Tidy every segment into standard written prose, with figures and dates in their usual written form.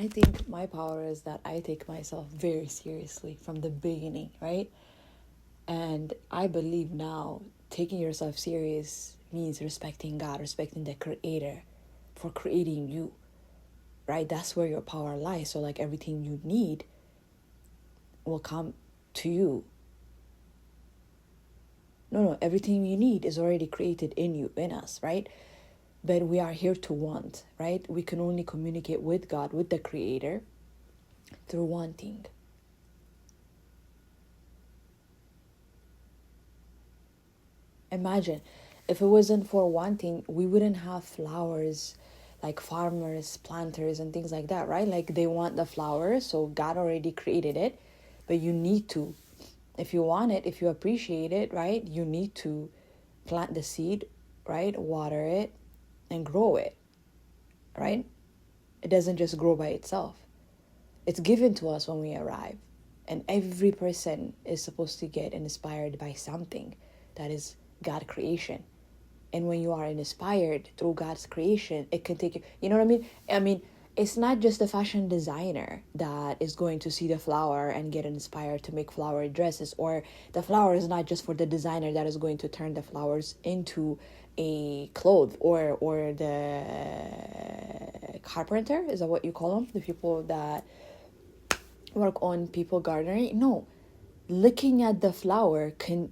I think my power is that I take myself very seriously from the beginning, right? And I believe now taking yourself serious means respecting God, respecting the Creator for creating you, right? That's where your power lies. So, like, everything you need will come to you. No, everything you need is already created in you, in us, right? But we are here to want, right? We can only communicate with God, with the Creator, through wanting. Imagine, if it wasn't for wanting, we wouldn't have flowers, like farmers, planters, and things like that, right? Like, they want the flower, so God already created it, but you need to. If you want it, if you appreciate it, right, you need to plant the seed, right, water it, and grow it, right? It doesn't just grow by itself. It's given to us when we arrive. And every person is supposed to get inspired by something that is God creation. And when you are inspired through God's creation, it can take you, you know what I mean? I mean, it's not just the fashion designer that is going to see the flower and get inspired to make flower dresses, or the flower is not just for the designer that is going to turn the flowers into a cloth, or the carpenter, is that what you call them? The people that work on people gardening? No. Looking at the flower can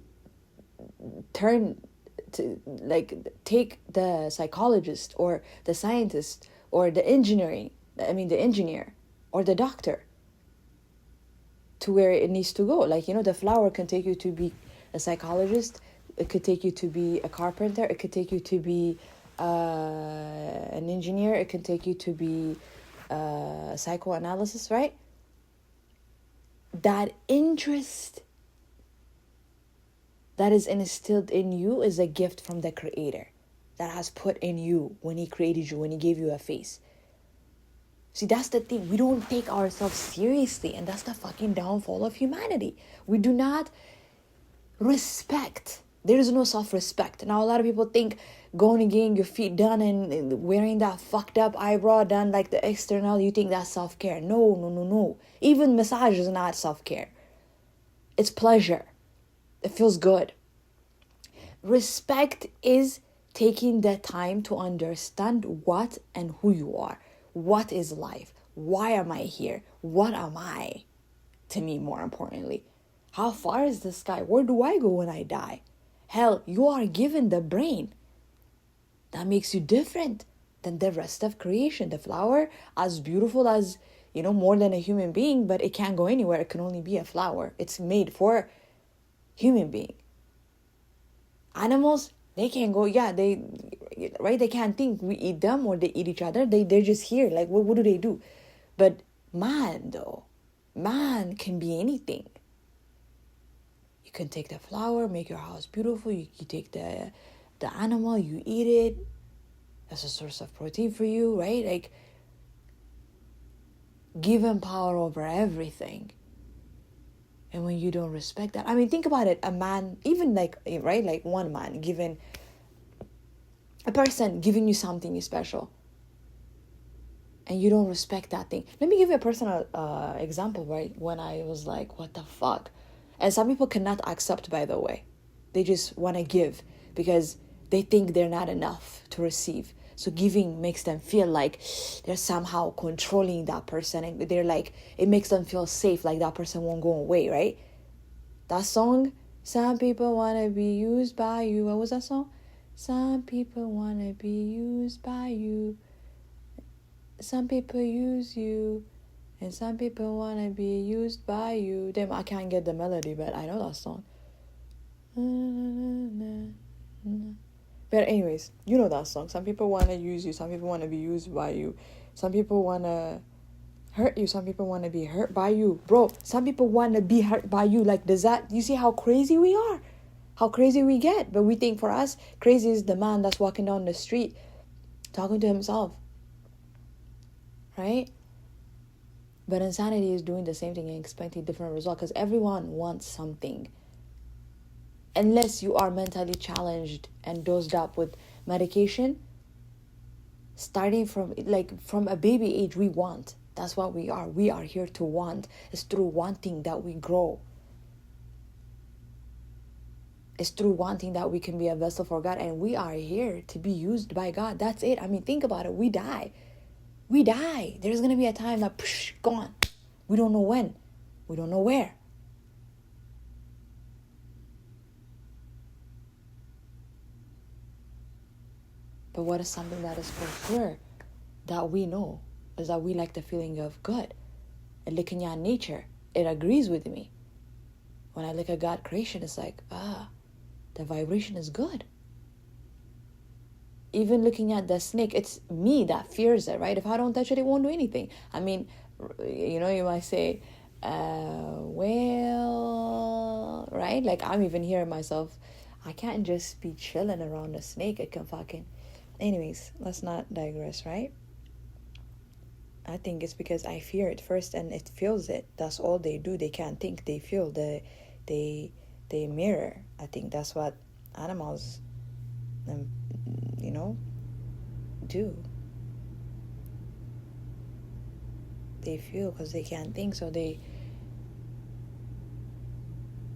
turn to, like, take the psychologist or the scientist or the engineer or the doctor to where it needs to go. Like, the flower can take you to be a psychologist, it could take you to be a carpenter, it could take you to be an engineer, it can take you to be psychoanalysis, right? That interest that is instilled in you is a gift from the Creator that has put in you when He created you, when He gave you a face. See, that's the thing. We don't take ourselves seriously, and that's the fucking downfall of humanity. We do not respect. There is no self-respect. Now, a lot of people think going and getting your feet done and wearing that fucked up eyebrow done, like the external, you think that's self-care. No. Even massage is not self-care. It's pleasure. It feels good. Respect is taking the time to understand what and who you are. What is life? Why am I here? What am I? To me, more importantly, how far is the sky? Where do I go when I die? Hell, you are given the brain. That makes you different than the rest of creation. The flower, as beautiful as, more than a human being, but it can't go anywhere. It can only be a flower. It's made for human being. Animals, they can't go, they can't think. We eat them or they eat each other. They're just here. Like, what do they do? But man can be anything. You can take the flower, make your house beautiful. You take the animal, you eat it. That's a source of protein for you, right? Like, give them power over everything. And when you don't respect that, think about it. A man, even like one man a person giving you something special, and you don't respect that thing. Let me give you a personal example, right? When I was like, what the fuck? And some people cannot accept, by the way. They just want to give because they think they're not enough to receive. So giving makes them feel like they're somehow controlling that person. And they're like, it makes them feel safe, like that person won't go away, right? That song, some people want to be used by you. What was that song? Some people want to be used by you. Some people use you. And some people want to be used by you. Damn, I can't get the melody, but I know that song. But anyways, you know that song. Some people want to use you. Some people want to be used by you. Some people want to hurt you. Some people want to be hurt by you. Bro, some people want to be hurt by you. Like, you see how crazy we are? How crazy we get? But we think for us, crazy is the man that's walking down the street talking to himself. Right? But insanity is doing the same thing and expecting different result, because everyone wants something. Unless you are mentally challenged and dosed up with medication, starting from a baby age, we want. That's what we are. We are here to want. It's through wanting that we grow. It's through wanting that we can be a vessel for God, and we are here to be used by God. That's it. I mean, think about it. We die. We die. There's going to be a time that, gone. We don't know when. We don't know where. But what is something that is for sure that we know is that we like the feeling of good. And looking at nature, it agrees with me. When I look at God creation, it's like, the vibration is good. Even looking at the snake, it's me that fears it, right? If I don't touch it, it won't do anything. I mean, you might say, well, right? Like, I'm even hearing myself, I can't just be chilling around a snake. It can fucking... Anyways, let's not digress, right? I think it's because I fear it first and it feels it. That's all they do. They can't think, they feel. They mirror. I think that's what animals, do. They feel because they can't think, so they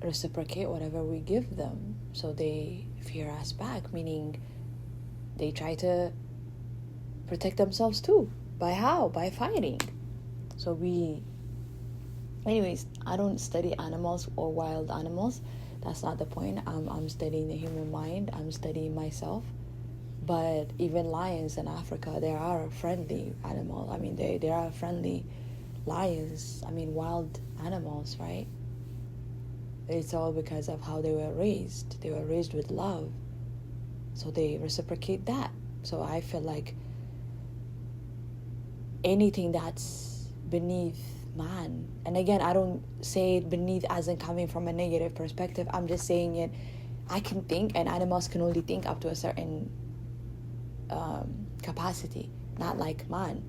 reciprocate whatever we give them. So they fear us back, meaning they try to protect themselves too. By how? By fighting. So anyways, I don't study animals or wild animals. That's not the point. I'm studying the human mind. I'm studying myself. But even lions in Africa, they are a friendly animal. I mean, they are friendly lions. I mean, wild animals, right? It's all because of how they were raised. They were raised with love. So they reciprocate that. So I feel like anything that's beneath man, and again, I don't say it beneath as in coming from a negative perspective. I'm just saying it, I can think, and animals can only think up to a certain capacity, not like man,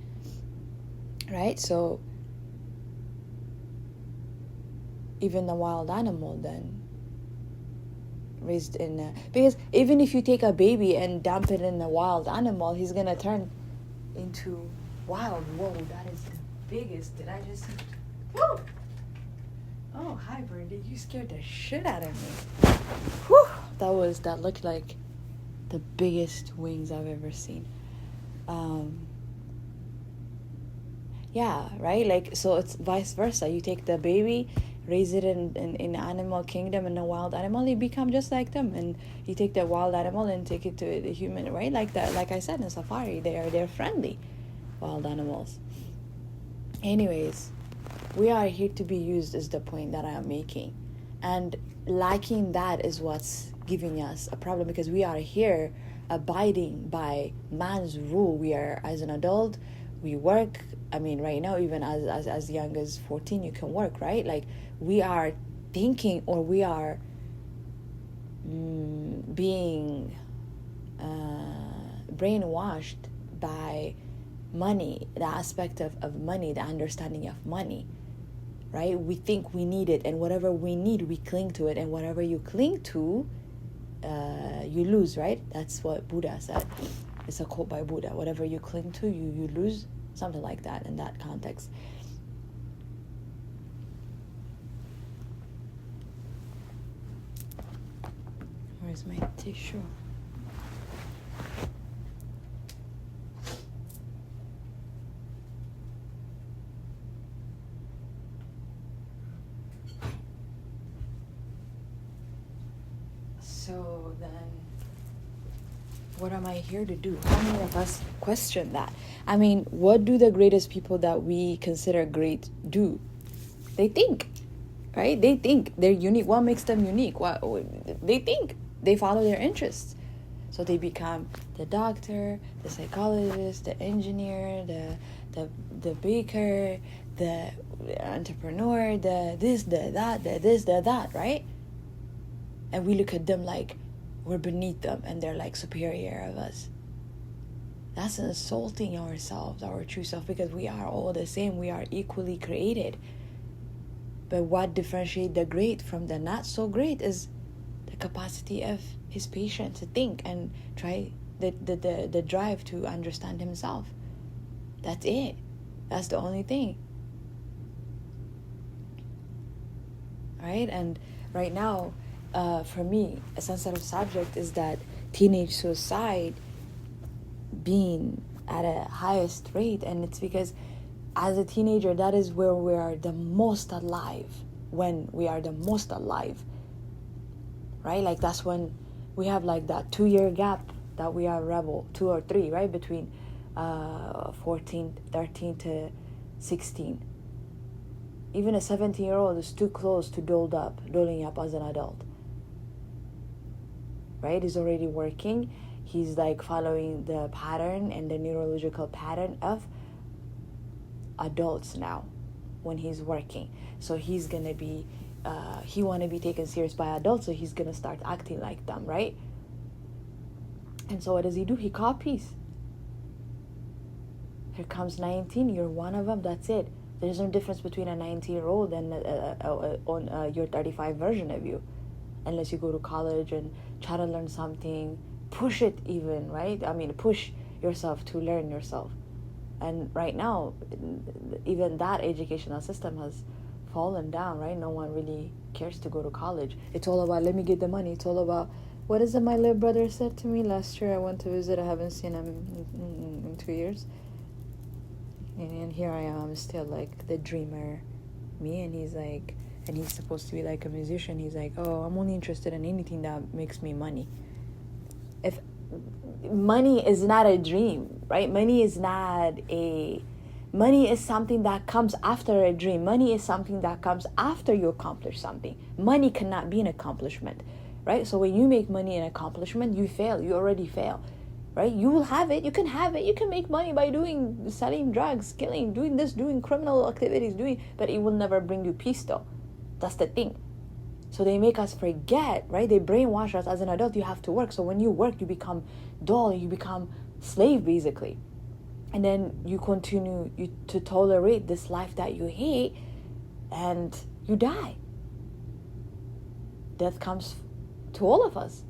right? So even the wild animal then raised in because even if you take a baby and dump it in a wild animal, he's gonna turn into wild. Whoa, that is the biggest. Did I just see? Woo! Oh, hi, Brandy. You scared the shit out of me. Whew! That looked like the biggest wings I've ever seen. Yeah, right? Like, so it's vice versa. You take the baby, raise it in animal kingdom, in a wild animal, you become just like them. And you take the wild animal and take it to the human, right? Like that. Like I said, in safari, they're friendly, wild animals. Anyways, we are here to be used is the point that I am making. And lacking that is what's giving us a problem, because we are here abiding by man's rule. We are, as an adult, we work. I mean, right now, even as young as 14, you can work, right? Like, we are thinking, or we are being brainwashed by money, the aspect of money, the understanding of money, right? We think we need it, and whatever we need, we cling to it, and whatever you cling to, you lose, right? That's what Buddha said. It's a quote by Buddha. Whatever you cling to, you lose. Something like that in that context. Where's my tissue? So then, what am I here to do? How many of us question that? I mean, what do the greatest people that we consider great do? They think, right? They think they're unique. What makes them unique? What they think. They follow their interests. So they become the doctor, the psychologist, the engineer, the baker, the entrepreneur, the this, the that, the this, the that, right? And we look at them like we're beneath them and they're like superior of us. That's insulting ourselves, our true self, because we are all the same. We are equally created. But what differentiates the great from the not so great is the capacity of his patient to think and try the drive to understand himself. That's it. That's the only thing. Right? And right now, for me, a sensitive subject is that teenage suicide being at a highest rate. And it's because as a teenager, that is where we are the most alive. When we are the most alive, right? Like that's when we have like that 2 year gap that we are rebel, 2 or 3, right? Between 14, 13 to 16. Even a 17-year-old is too close to doling up as an adult, right? He's already working. He's like following the pattern and the neurological pattern of adults now when he's working. So he's gonna be he want to be taken serious by adults, so he's gonna start acting like them, right? And so what does he do? He copies. Here comes 19, you're one of them, that's it. There's no difference between a 19-year-old and your 35 version of you, unless you go to college and try to learn something, push it even, right? I mean, push yourself to learn yourself. And right now, even that educational system has fallen down, right? No one really cares to go to college. It's all about, let me get the money. It's all about, what is it my little brother said to me last year? I went to visit. I haven't seen him in 2 years. And here I am, still like the dreamer me. And he's like, and he's supposed to be like a musician. He's like, oh, I'm only interested in anything that makes me money. If money is not a dream, right? Money is something that comes after a dream. Money is something that comes after you accomplish something. Money cannot be an accomplishment, right? So when you make money an accomplishment, you fail. You already fail, right? You will have it. You can have it. You can make money by selling drugs, killing, doing this, doing criminal activities, but it will never bring you peace though. That's the thing. So they make us forget, right? They brainwash us as an adult. You have to work. So when you work, you become dull. You become slave, basically. And then you continue to tolerate this life that you hate, and you die. Death comes to all of us,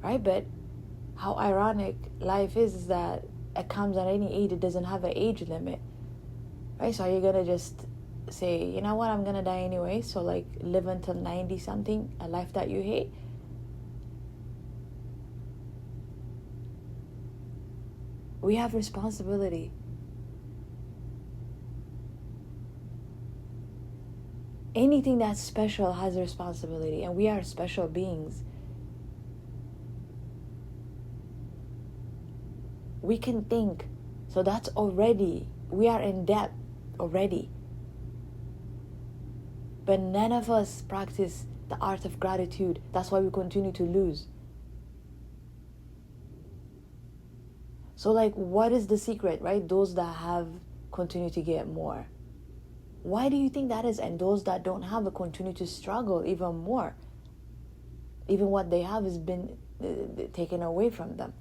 right? But how ironic life is that it comes at any age. It doesn't have an age limit, right? So are you going to just say, you know what, I'm gonna die anyway, so like live until 90 something, a life that you hate? We have responsibility. Anything that's special has responsibility, and we are special beings. We can think, so that's already, we are in debt already. But none of us practice the art of gratitude. That's why we continue to lose. So like, what is the secret, right? Those that have continue to get more. Why do you think that is? And those that don't have will continue to struggle even more. Even what they have has been taken away from them.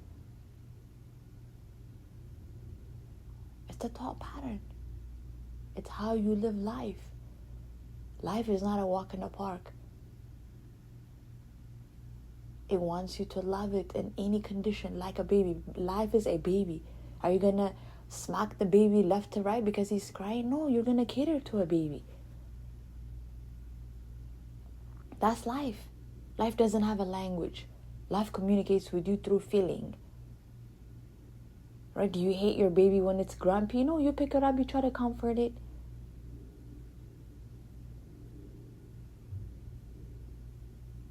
It's the thought pattern. It's how you live life. Life is not a walk in the park. It wants you to love it in any condition, like a baby. Life is a baby. Are you going to smack the baby left to right because he's crying? No, you're going to cater to a baby. That's life. Life doesn't have a language. Life communicates with you through feeling. Right? Do you hate your baby when it's grumpy? No, you pick it up, you try to comfort it.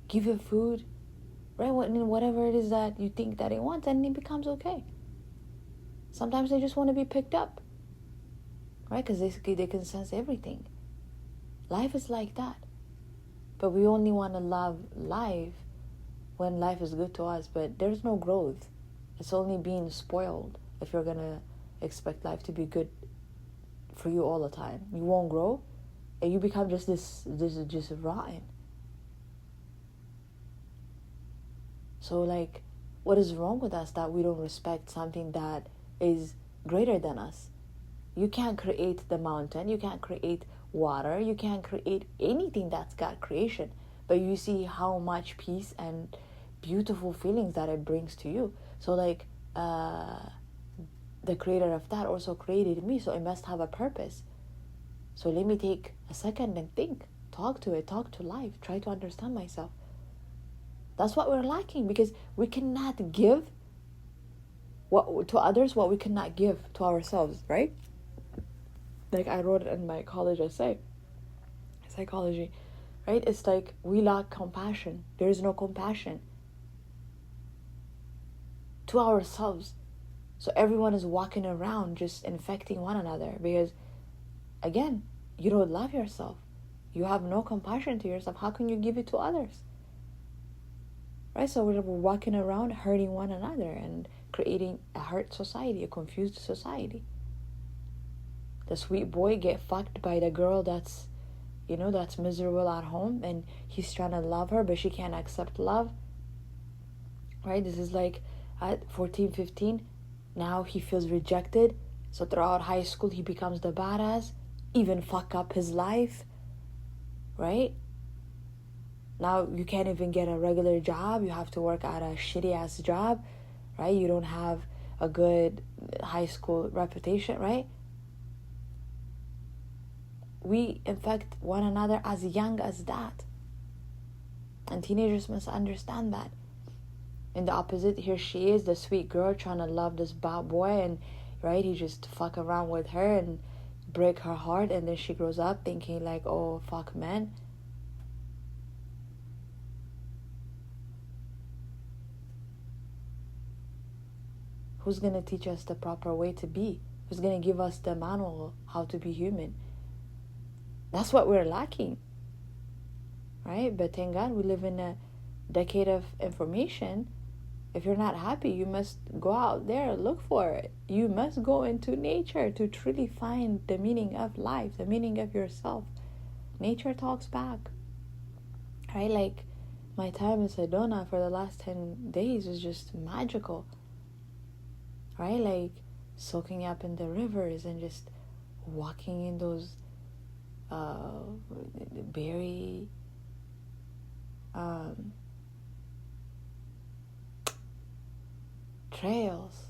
Give it food, right? Whatever it is that you think that it wants, and it becomes okay. Sometimes they just want to be picked up, right? Because they can sense everything. Life is like that. But we only want to love life when life is good to us, but there's no growth. It's only being spoiled if you're going to expect life to be good for you all the time. You won't grow, and you become just this just rotten. So like, what is wrong with us that we don't respect something that is greater than us? You can't create the mountain. You can't create water. You can't create anything that's got creation. But you see how much peace and beautiful feelings that it brings to you. So like, the creator of that also created me, so it must have a purpose. So let me take a second and think, talk to it, talk to life, try to understand myself. That's what we're lacking, because we cannot give what to others what we cannot give to ourselves, right? Like I wrote in my college essay, psychology, right? It's like we lack compassion. There is no compassion to ourselves. So everyone is walking around just infecting one another because, again, you don't love yourself. You have no compassion to yourself. How can you give it to others? Right? So we're walking around hurting one another and creating a hurt society, a confused society. The sweet boy get fucked by the girl that's miserable at home, and he's trying to love her, but she can't accept love. Right? This is like at 14, 15, now he feels rejected. So throughout high school, he becomes the badass, even fuck up his life. Right? Now you can't even get a regular job. You have to work at a shitty ass job. Right? You don't have a good high school reputation. Right? We infect one another as young as that. And teenagers must understand that. In the opposite, here she is, the sweet girl trying to love this bad boy, and right, he just fuck around with her and break her heart, and then she grows up thinking like, oh, fuck man. Who's gonna teach us the proper way to be? Who's gonna give us the manual how to be human? That's what we're lacking, right? But thank God we live in a decade of information. If you're not happy, you must go out there, look for it. You must go into nature to truly find the meaning of life, the meaning of yourself. Nature talks back, right? Like my time in Sedona for the last 10 days was just magical, right? Like soaking up in the rivers and just walking in those berry trails.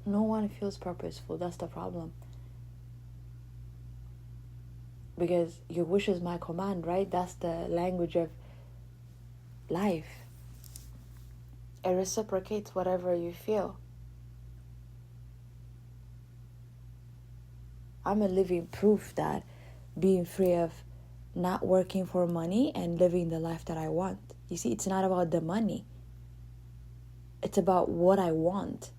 No one feels purposeful. That's the problem. Because your wish is my command, right? That's the language of life. It reciprocates whatever you feel. I'm a living proof that being free of not working for money and living the life that I want. You see, it's not about the money. It's about what I want.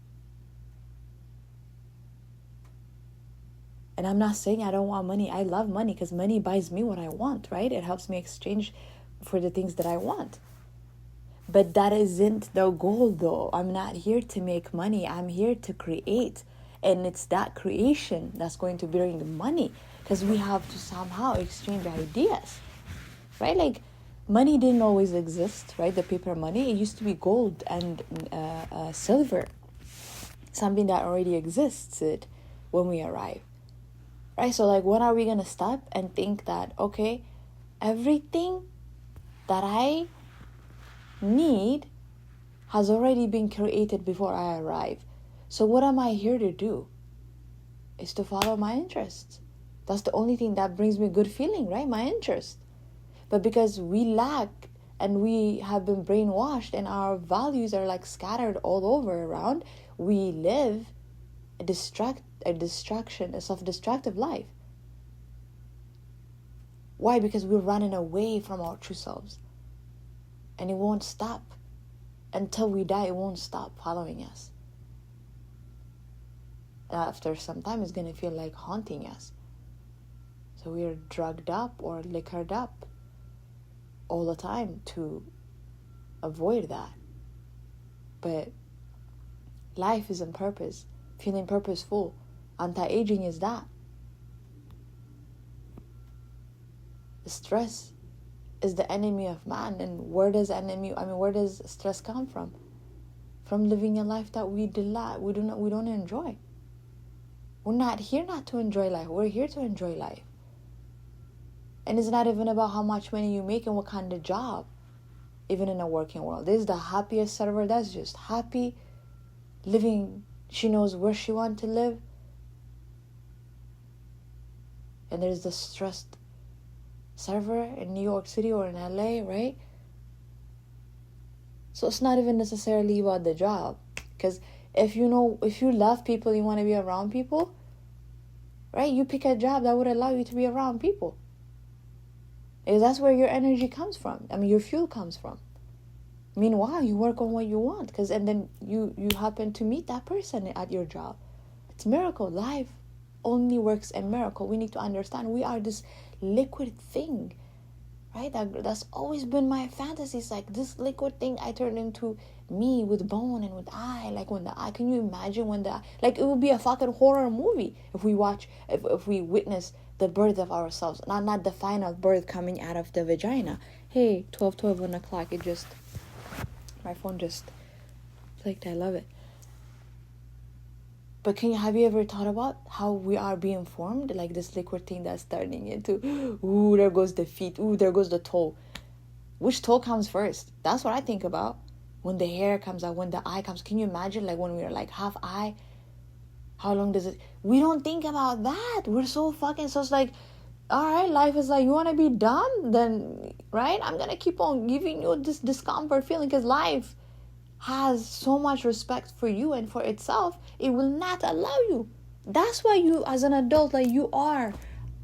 And I'm not saying I don't want money. I love money because money buys me what I want, right? It helps me exchange for the things that I want. But that isn't the goal, though. I'm not here to make money. I'm here to create. And it's that creation that's going to bring the money, because we have to somehow exchange ideas, right? Like money didn't always exist, right? The paper money, it used to be gold and silver, something that already existed when we arrived. Right? So like, when are we going to stop and think that, okay, everything that I need has already been created before I arrive. So what am I here to do? Is to follow my interests. That's the only thing that brings me good feeling, right? My interest. But because we lack and we have been brainwashed and our values are like scattered all over around, we live a self-destructive life. Why? Because we're running away from our true selves. And it won't stop. Until we die, it won't stop following us. After some time, it's going to feel like haunting us. So we are drugged up or liquored up all the time to avoid that. But life is on purpose. Feeling purposeful. Anti-aging is that. Stress is the enemy of man. And where does stress come from? From living a life that we don't enjoy. We're not here not to enjoy life. We're here to enjoy life. And it's not even about how much money you make and what kind of job. Even in a working world, this is the happiest server that's just happy, living. She knows where she wants to live. And there's the stressed server in New York City or in LA, right? So it's not even necessarily about the job. Because if you love people, you want to be around people, right? You pick a job that would allow you to be around people. Because that's where your energy comes from. Your fuel comes from. Meanwhile, you work on what you want. And then you happen to meet that person at your job. It's a miracle. Life only works in miracle. We need to understand we are this liquid thing. Right? That's always been my fantasy. It's like this liquid thing I turn into me with bone and with eye. Like when the eye, can you imagine when the eye, like it would be a fucking horror movie if we witness the birth of ourselves. Not the final birth coming out of the vagina. Hey, 1 o'clock. My phone just clicked. I love it. But have you ever thought about how we are being formed? Like this liquid thing that's turning into, ooh, there goes the feet. Ooh, there goes the toe. Which toe comes first? That's what I think about. When the hair comes out, when the eye comes. Can you imagine like when we're like half eye? How long does it? We don't think about that. We're so it's like, all right, life is like, you want to be done? Then, right? I'm going to keep on giving you this discomfort feeling because life has so much respect for you and for itself. It will not allow you. That's why you, as an adult, like you are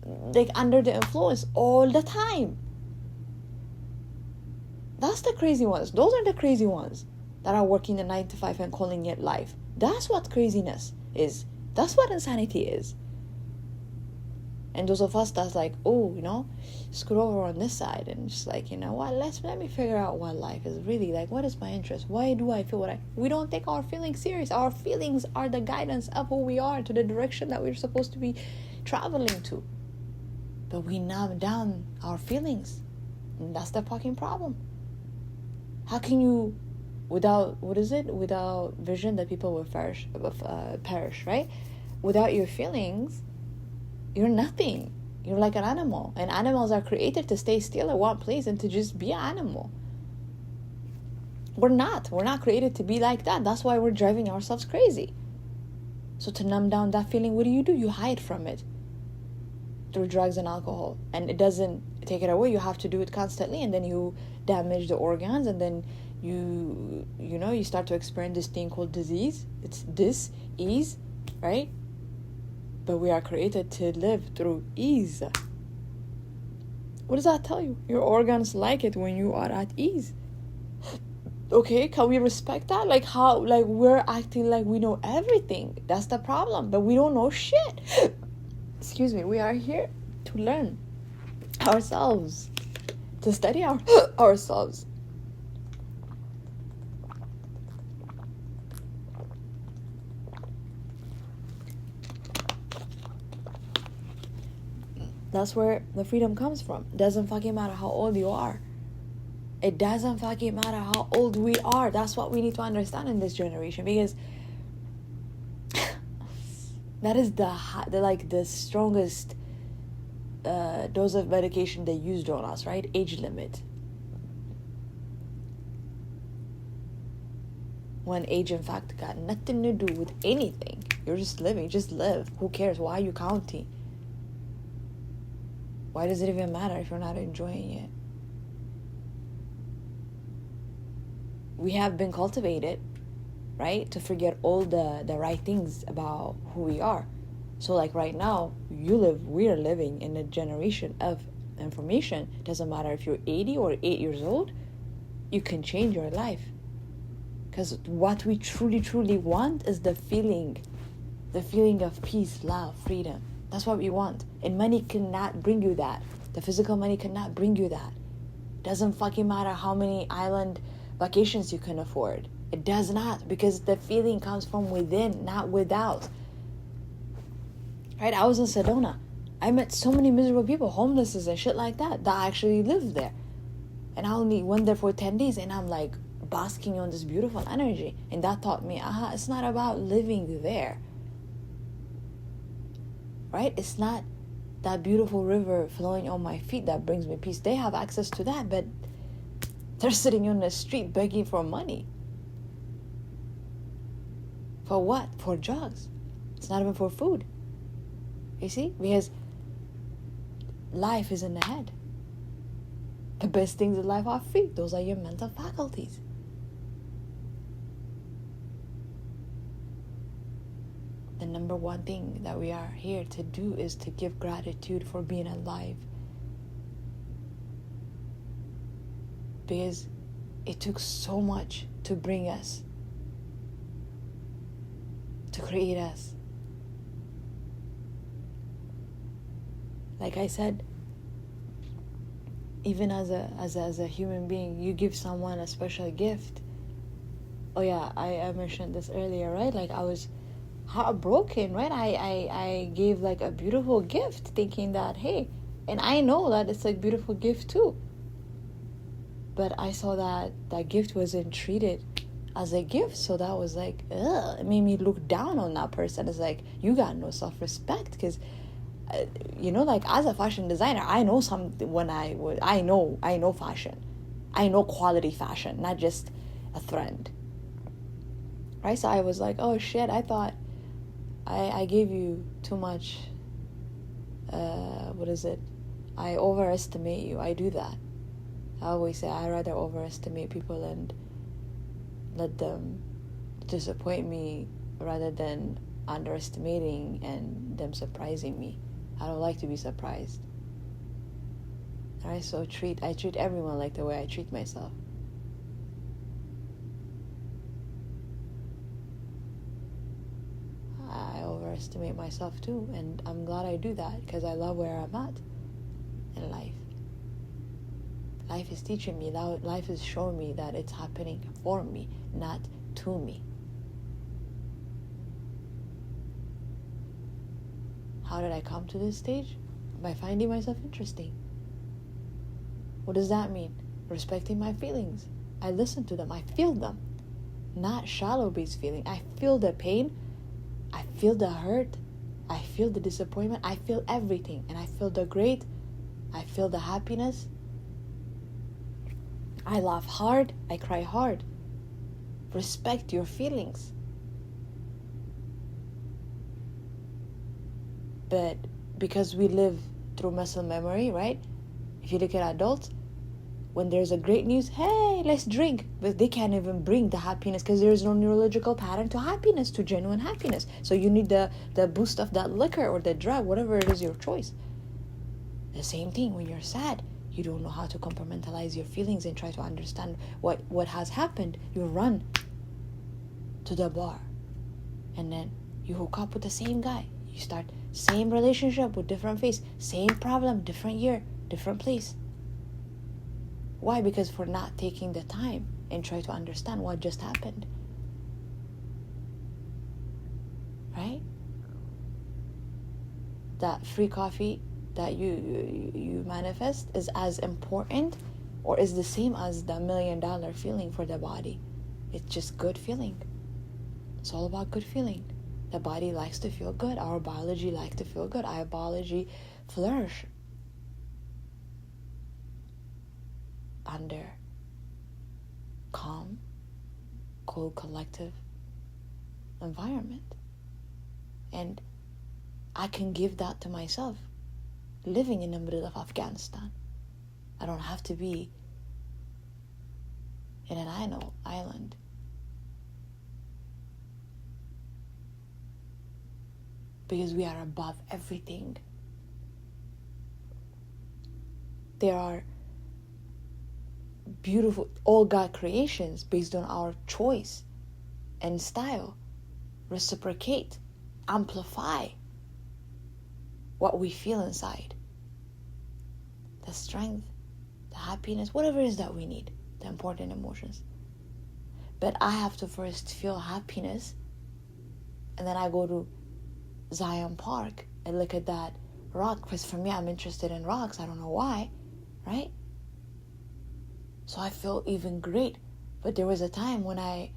like under the influence all the time. That's the crazy ones. Those are the crazy ones that are working the 9 to 5 and calling it life. That's what craziness is. That's what insanity is. And those of us that's like, oh, screw over on this side and just like, you know what, let me figure out what life is really like. What is my interest? Why do I feel we don't take our feelings serious. Our feelings are the guidance of who we are, to the direction that we're supposed to be traveling to. But we numb down our feelings. And that's the fucking problem. How can you, without vision, the people will perish, right? Without your feelings, you're nothing. You're like an animal. And animals are created to stay still at one place and to just be an animal. We're not created to be like that. That's why we're driving ourselves crazy. So to numb down that feeling, what do? You hide from it through drugs and alcohol. And it doesn't take it away. You have to do it constantly, and then you damage the organs, and then you start to experience this thing called disease. It's dis-ease, right? But we are created to live through ease. What does that tell you? Your organs like it when you are at ease. Okay, can we respect that? Like how, like we're acting like we know everything. That's the problem. But we don't know shit. Excuse me. We are here to learn ourselves, to study ourselves. That's where the freedom comes from. It doesn't fucking matter how old you are. It doesn't fucking matter how old we are. That's what we need to understand in this generation, because that is the strongest dose of medication they used on us, right? Age limit. When age, in fact, got nothing to do with anything. You're just living. Just live. Who cares? Why are you counting? Why does it even matter if you're not enjoying it? We have been cultivated, right, to forget all the right things about who we are. So like right now, we are living in a generation of information. Doesn't matter if you're 80 or 8 years old, you can change your life. Because what we truly, truly want is the feeling of peace, love, freedom. That's what we want. And money cannot bring you that. The physical money cannot bring you that. Doesn't fucking matter how many island vacations you can afford. It does not, because the feeling comes from within, not without. Right? I was in Sedona. I met so many miserable people, homelesses and shit like that actually lived there. And I only went there for 10 days and I'm like basking on this beautiful energy. And that taught me, it's not about living there. Right? It's not that beautiful river flowing on my feet that brings me peace. They have access to that, but they're sitting on the street begging for money. For what? For drugs. It's not even for food. You see? Because life is in the head. The best things in life are free. Those are your mental faculties. The number one thing that we are here to do is to give gratitude for being alive. Because it took so much to bring us, to create us. Like I said, even as a human being, you give someone a special gift. Oh yeah, I mentioned this earlier, right? Like I was heartbroken, right? I gave like a beautiful gift thinking that, hey, and I know that it's a beautiful gift too. But I saw that that gift wasn't treated as a gift. So that was like, ugh, it made me look down on that person. It's like, you got no self-respect. Because like as a fashion designer, I know something. When I know fashion, I know quality fashion, not just a trend, right? So I was like, oh shit, I thought I gave you too much. I overestimate you. I do that. I always say I rather overestimate people and let them disappoint me rather than underestimating and them surprising me. I don't like to be surprised. Alright, so I treat everyone like the way I treat myself. I overestimate myself too, and I'm glad I do that because I love where I'm at in life. Life is teaching me, life is showing me that it's happening for me, not to me. How did I come to this stage? By finding myself interesting. What does that mean? Respecting my feelings. I listen to them. I feel them. Not shallow-based feeling. I feel the pain. I feel the hurt. I feel the disappointment. I feel everything. And I feel the great. I feel the happiness. I laugh hard. I cry hard. Respect your feelings. But because we live through muscle memory, right? If you look at adults, when there's a great news, hey, let's drink. But they can't even bring the happiness because there's no neurological pattern to happiness, to genuine happiness. So you need the boost of that liquor or the drug, whatever it is your choice. The same thing when you're sad. You don't know how to compartmentalize your feelings and try to understand what has happened. You run to the bar. And then you hook up with the same guy. You start same relationship with different face. Same problem, different year, different place. Why? Because for not taking the time and try to understand what just happened. Right? That free coffee that you manifest is as important or is the same as the $1 million feeling for the body. It's just good feeling. It's all about good feeling. The body likes to feel good. Our biology likes to feel good. Our biology flourish under calm, cool, collective environment. And I can give that to myself living in the middle of Afghanistan. I don't have to be in an island. Because we are above everything. There are beautiful, all God creations based on our choice and style. Reciprocate, amplify what we feel inside. The strength, the happiness, whatever it is that we need, the important emotions. But I have to first feel happiness, and then I go to Zion Park and look at that rock, because for me, I'm interested in rocks. I don't know why, right? So I feel even great. But there was a time when I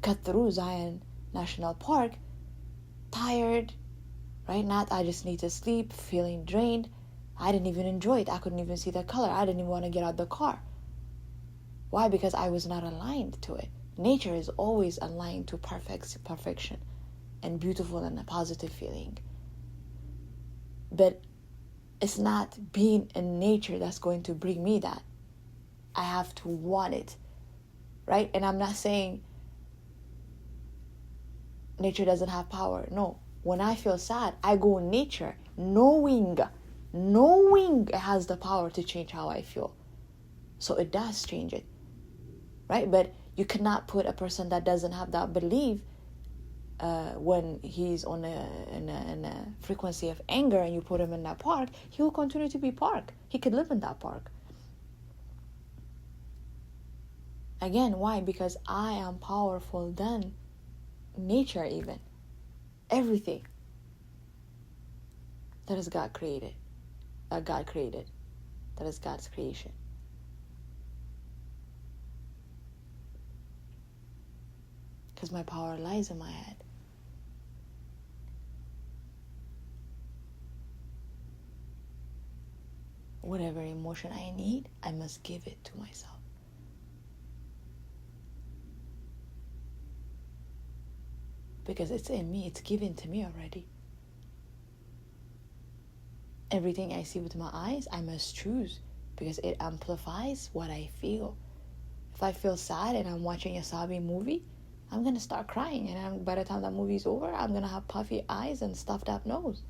cut through Zion National Park, tired, right? Not I just need to sleep, feeling drained. I didn't even enjoy it. I couldn't even see the color. I didn't even want to get out of the car. Why? Because I was not aligned to it. Nature is always aligned to perfection and beautiful and a positive feeling. But it's not being in nature that's going to bring me that. I have to want it, right? And I'm not saying nature doesn't have power. No. When I feel sad, I go in nature knowing it has the power to change how I feel. So it does change it, right? But you cannot put a person that doesn't have that belief when he's in a frequency of anger, and you put him in that park, he will continue to be park. He could live in that park. Again, why? Because I am powerful than nature even. Everything that is God created. That is God's creation. Because my power lies in my head. Whatever emotion I need, I must give it to myself. Because it's in me, it's given to me already. Everything I see with my eyes, I must choose, because it amplifies what I feel. If I feel sad and I'm watching a Sabi movie, I'm going to start crying. And by the time that movie's over, I'm going to have puffy eyes and stuffed up nose.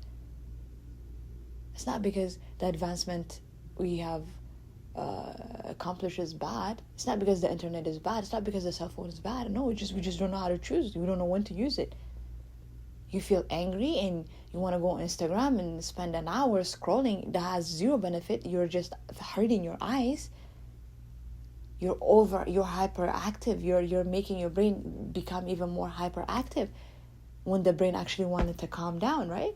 It's not because the advancement we have accomplished is bad. It's not because the internet is bad. It's not because the cell phone is bad. No, we just don't know how to choose. We don't know when to use it. You feel angry and you want to go on Instagram and spend an hour scrolling. That has zero benefit. You're just hurting your eyes. You're hyperactive. You're making your brain become even more hyperactive when the brain actually wanted to calm down, right?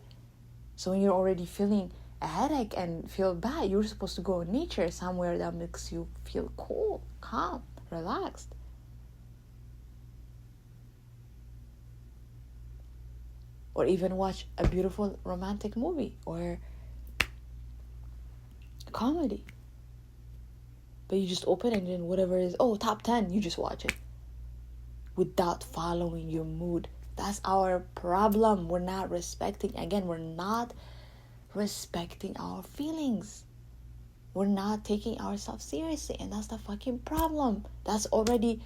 So when you're already feeling a headache and feel bad, you're supposed to go in nature, somewhere that makes you feel cool, calm, relaxed. Or even watch a beautiful romantic movie or comedy. But you just open and then whatever it is, top 10, you just watch it. Without following your mood. That's our problem. We're not respecting our feelings. We're not taking ourselves seriously. And that's the fucking problem. That's already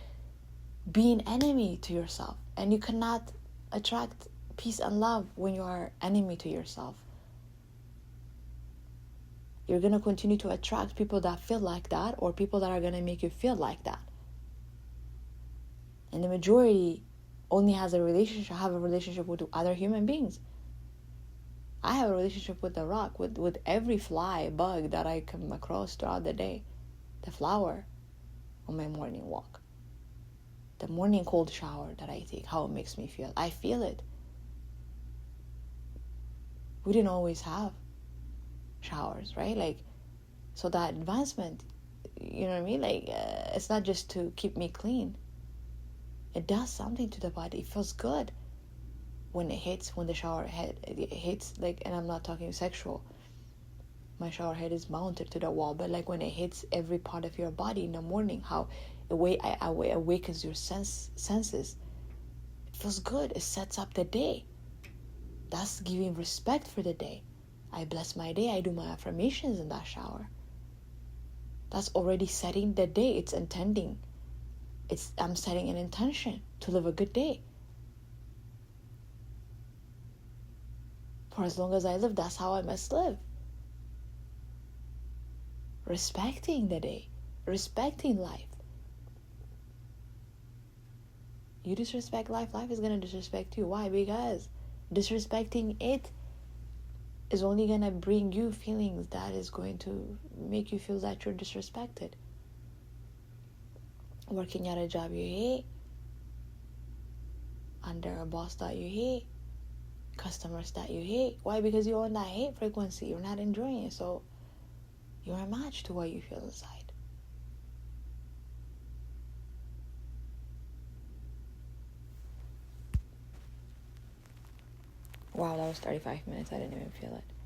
being enemy to yourself. And you cannot attract peace and love when you are enemy to yourself. You're going to continue to attract people that feel like that, or people that are going to make you feel like that. And the majority only have a relationship with other human beings. I have a relationship with the rock, with every fly, bug that I come across throughout the day. The flower on my morning walk. The morning cold shower that I take, how it makes me feel. I feel it. We didn't always have showers, right? So that advancement, you know what I mean? It's not just to keep me clean. It does something to the body. It feels good when the shower head it hits, and I'm not talking sexual. My shower head is mounted to the wall, but when it hits every part of your body in the morning, how it awakens your senses. It feels good. It sets up the day. That's giving respect for the day. I bless my day. I do my affirmations in that shower. That's already setting the day. It's intending. I'm setting an intention to live a good day. For as long as I live, that's how I must live. Respecting the day. Respecting life. You disrespect life, life is going to disrespect you. Why? Because disrespecting it is only going to bring you feelings that is going to make you feel that you're disrespected. Working at a job you hate, under a boss that you hate, customers that you hate. Why? Because you're on that hate frequency. You're not enjoying it. So you're a match to what you feel inside. Wow, that was 35 minutes. I didn't even feel it.